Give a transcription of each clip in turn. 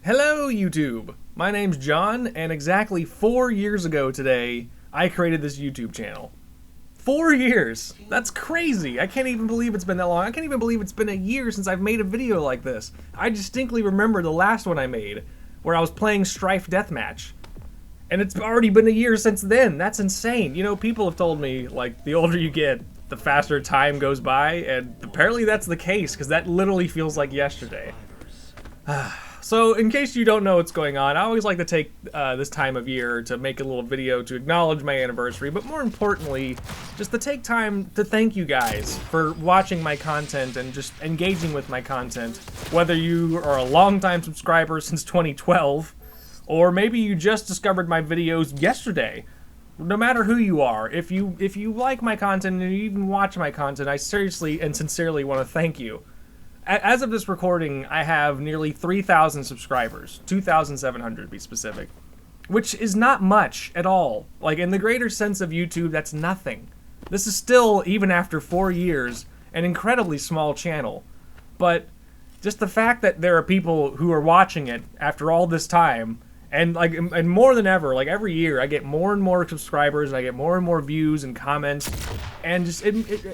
Hello, YouTube! My name's John, and exactly 4 years ago today, I created this YouTube channel. 4 years! That's crazy! I can't even believe it's been that long. I can't even believe it's been a year since I've made a video like this. I distinctly remember the last one I made, where I was playing Strife Deathmatch. And it's already been a year since then. That's insane. You know, people have told me, like, the older you get, the faster time goes by, and apparently that's the case, because that literally feels like yesterday. So, in case you don't know what's going on, I always like to take this time of year to make a little video to acknowledge my anniversary, but more importantly, just to take time to thank you guys for watching my content and just engaging with my content. Whether you are a longtime subscriber since 2012, or maybe you just discovered my videos yesterday. No matter who you are, if you like my content and you even watch my content, I seriously and sincerely want to thank you. As of this recording, I have nearly 3,000 subscribers, 2,700 to be specific, which is not much at all. Like, in the greater sense of YouTube, that's nothing. This is still, even after 4 years, an incredibly small channel. But just the fact that there are people who are watching it after all this time, and more than ever, like every year, I get more and more subscribers, and I get more and more views and comments, and just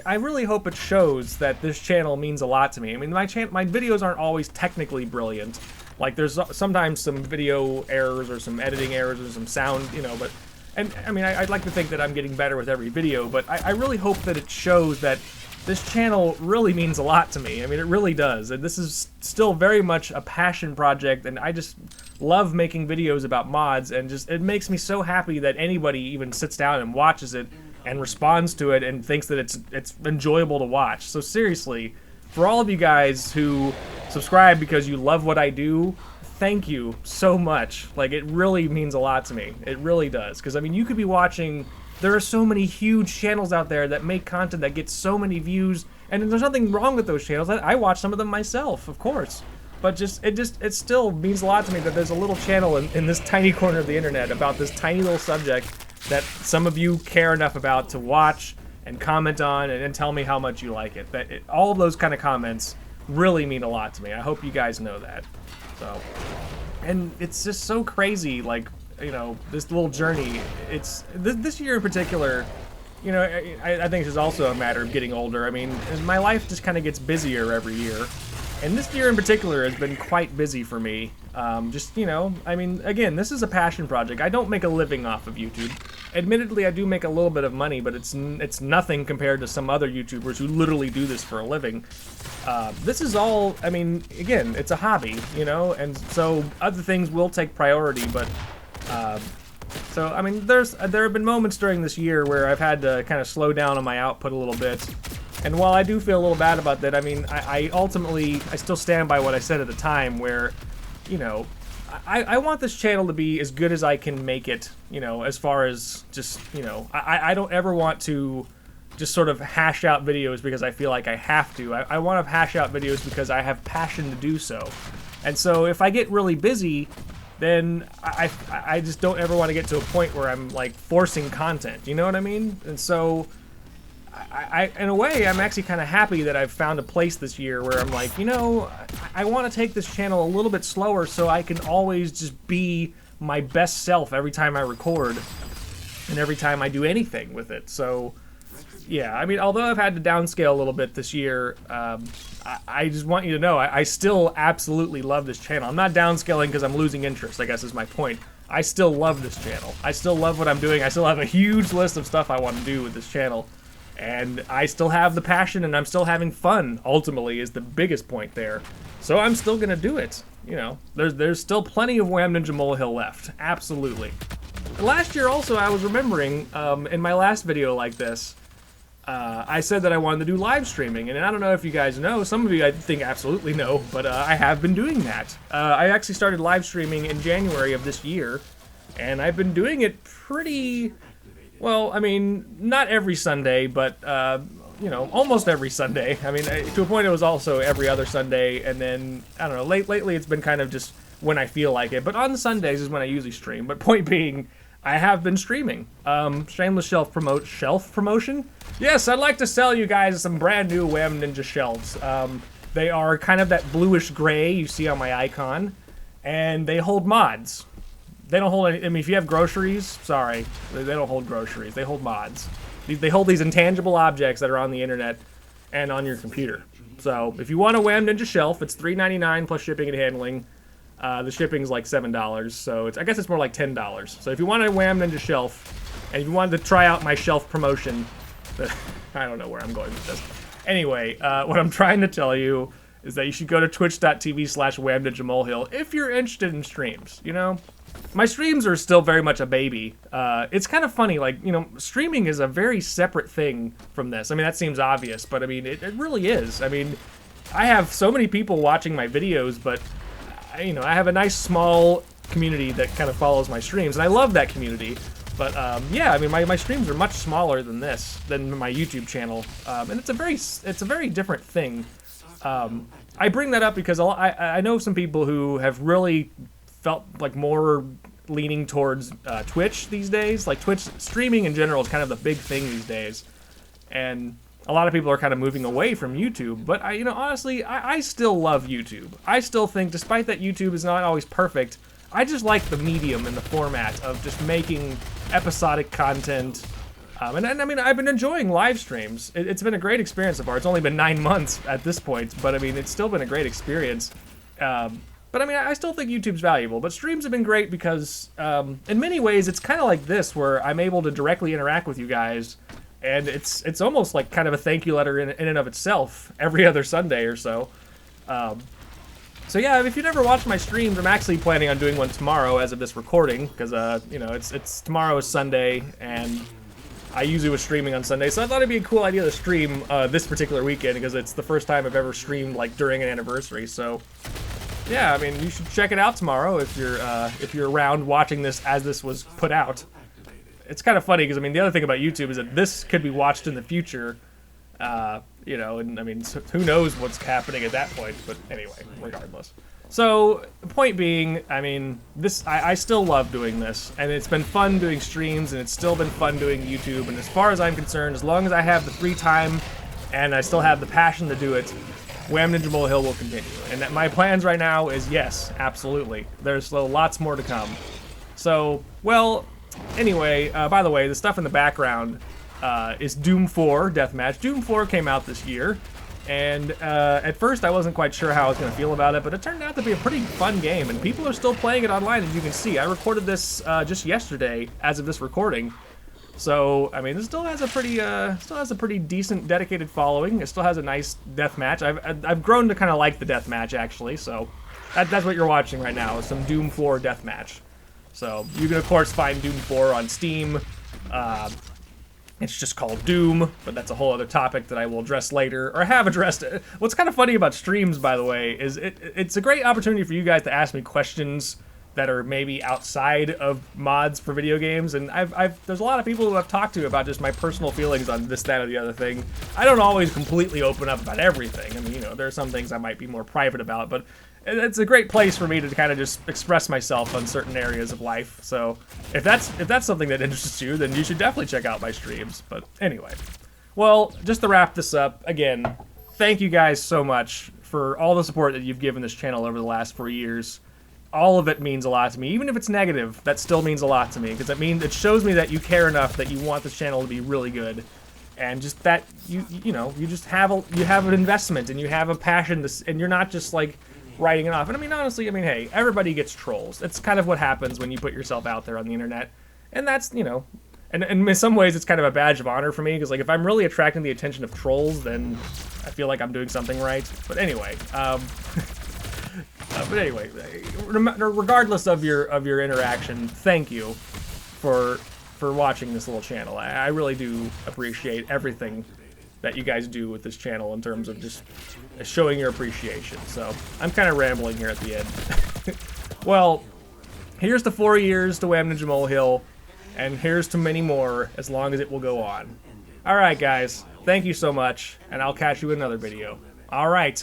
I really hope it shows that this channel means a lot to me. I mean, my videos aren't always technically brilliant. Like, there's sometimes some video errors or some editing errors or some sound, you know, but, and I mean, I'd like to think that I'm getting better with every video, but I really hope that it shows that this channel really means a lot to me. I mean, it really does. And this is still very much a passion project, and I just love making videos about mods, and just it makes me so happy that anybody even sits down and watches it and responds to it and thinks that it's enjoyable to watch. So seriously, for all of you guys who subscribe because you love what I do, thank you so much. Like, it really means a lot to me. It really does. Because, I mean, you could be watching... There are so many huge channels out there that make content that gets so many views, and there's nothing wrong with those channels. I watch some of them myself, of course. But it still means a lot to me that there's a little channel in this tiny corner of the internet about this tiny little subject that some of you care enough about to watch and comment on and tell me how much you like it. All of those kind of comments really mean a lot to me. I hope you guys know that. So, and it's just so crazy, like, you know, this little journey. It's this year in particular, you know, I think it's also a matter of getting older. I mean, my life just kind of gets busier every year, and this year in particular has been quite busy for me. Just, you know, I mean, again, this is a passion project. I don't make a living off of YouTube. Admittedly, I do make a little bit of money, but it's nothing compared to some other YouTubers who literally do this for a living. This is all, I mean, again, it's a hobby, you know, and so other things will take priority, but so, I mean, there have been moments during this year where I've had to kind of slow down on my output a little bit, and while I do feel a little bad about that, I mean, I ultimately still stand by what I said at the time, where, you know, I want this channel to be as good as I can make it, you know, as far as just, you know, I don't ever want to just sort of hash out videos because I feel like I have to. I want to hash out videos because I have passion to do so, and so if I get really busy, then I just don't ever want to get to a point where I'm, like, forcing content, you know what I mean? And so, in a way, I'm actually kind of happy that I've found a place this year where I'm like, you know, I want to take this channel a little bit slower so I can always just be my best self every time I record and every time I do anything with it. So, yeah, I mean, although I've had to downscale a little bit this year, I just want you to know, I still absolutely love this channel. I'm not downscaling because I'm losing interest, I guess is my point. I still love this channel. I still love what I'm doing. I still have a huge list of stuff I want to do with this channel. And I still have the passion, and I'm still having fun, ultimately, is the biggest point there. So I'm still going to do it. You know, there's still plenty of Wham Ninja Molehill left. Absolutely. Last year, also, I was remembering, in my last video like this, I said that I wanted to do live streaming, and I don't know if you guys know, some of you I think absolutely know, but I have been doing that. I actually started live streaming in January of this year, and I've been doing it pretty, well, I mean, not every Sunday, but, you know, almost every Sunday. I mean, to a point it was also every other Sunday, and then, I don't know, lately it's been kind of just when I feel like it, but on Sundays is when I usually stream. But point being, I have been streaming. Shameless shelf promotion? Yes, I'd like to sell you guys some brand new Wham Ninja shelves. They are kind of that bluish gray you see on my icon. and they hold mods. They don't hold any, I mean, if you have groceries, sorry, they don't hold groceries. They hold mods. They hold these intangible objects that are on the internet and on your computer. So if you want a Wham Ninja shelf, it's $3.99 plus shipping and handling. The shipping's like $7, so I guess it's more like $10. So if you want a Wham Ninja shelf, and if you wanted to try out my shelf promotion, I don't know where I'm going with this. Anyway, what I'm trying to tell you is that you should go to twitch.tv/WhamNinjaMolehill if you're interested in streams, you know? My streams are still very much a baby. It's kind of funny, like, you know, streaming is a very separate thing from this. I mean, that seems obvious, but I mean, it really is. I mean, I have so many people watching my videos, but, you know, I have a nice small community that kind of follows my streams, and I love that community. But, yeah, I mean, my streams are much smaller than my YouTube channel, and it's a very different thing. I bring that up because I know some people who have really felt like more leaning towards Twitch these days. Like, Twitch streaming in general is kind of the big thing these days, and a lot of people are kind of moving away from YouTube. But you know, honestly, I still love YouTube. I still think, despite that YouTube is not always perfect, I just like the medium and the format of just making episodic content. And I mean, I've been enjoying live streams. It's been a great experience so far. It's only been 9 months at this point, but I mean, it's still been a great experience. But I mean, I still think YouTube's valuable, but streams have been great because, in many ways, it's kind of like this, where I'm able to directly interact with you guys, and it's almost like kind of a thank you letter in and of itself every other Sunday or so. So yeah, if you never watched my streams, I'm actually planning on doing one tomorrow as of this recording, because you know, it's tomorrow is Sunday, and I usually was streaming on Sunday, so I thought it'd be a cool idea to stream this particular weekend, because it's the first time I've ever streamed like during an anniversary. So yeah, I mean, you should check it out tomorrow if you're around watching this as this was put out. It's kind of funny because I mean, the other thing about YouTube is that this could be watched in the future, you know, and I mean, who knows what's happening at that point. But anyway, regardless. So point being, I mean, I still love doing this, and it's been fun doing streams, and it's still been fun doing YouTube. And as far as I'm concerned, as long as I have the free time and I still have the passion to do it, Wham Ninja Molehill will continue. And my plans right now is yes, absolutely. There's still lots more to come. So, well, anyway, by the way, the stuff in the background is Doom 4 Deathmatch. Doom 4 came out this year, and at first I wasn't quite sure how I was going to feel about it, but it turned out to be a pretty fun game, and people are still playing it online, as you can see. I recorded this just yesterday, as of this recording. So, I mean, this still has a pretty decent, dedicated following. It still has a nice deathmatch. I've grown to kind of like the deathmatch, actually. So, that's what you're watching right now, is some Doom 4 deathmatch. So, you can, of course, find Doom 4 on Steam. It's just called Doom, but that's a whole other topic that I will address later, or have addressed. What's kind of funny about streams, by the way, is it's a great opportunity for you guys to ask me questions that are maybe outside of mods for video games, and there's a lot of people who I've talked to about just my personal feelings on this, that, or the other thing. I don't always completely open up about everything. I mean, you know, there are some things I might be more private about, but it's a great place for me to kind of just express myself on certain areas of life. So if that's something that interests you, then you should definitely check out my streams. But anyway, well, just to wrap this up, again, thank you guys so much for all the support that you've given this channel over the last 4 years. All of it means a lot to me. Even if it's negative, that still means a lot to me, because it shows me that you care enough that you want this channel to be really good, and just that you know, you just have an investment, and you have a passion, and you're not just like writing it off. And I mean, honestly, I mean, hey, everybody gets trolls. It's kind of what happens when you put yourself out there on the internet, and that's, you know, and in some ways it's kind of a badge of honor for me, because like if I'm really attracting the attention of trolls, then I feel like I'm doing something right. But anyway. But anyway, regardless of your interaction, thank you for watching this little channel. I really do appreciate everything that you guys do with this channel in terms of just showing your appreciation. So I'm kind of rambling here at the end. Well, here's to 4 years to Wham Ninja Molehill, and here's to many more as long as it will go on. All right, guys, thank you so much, and I'll catch you in another video. All right.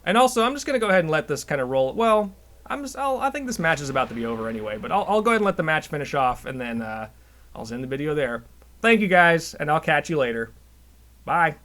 And also, I'm just gonna go ahead and let this kind of roll. Well, I think this match is about to be over anyway, but I'll go ahead and let the match finish off, and then I'll end the video there. Thank you guys, and I'll catch you later. Bye.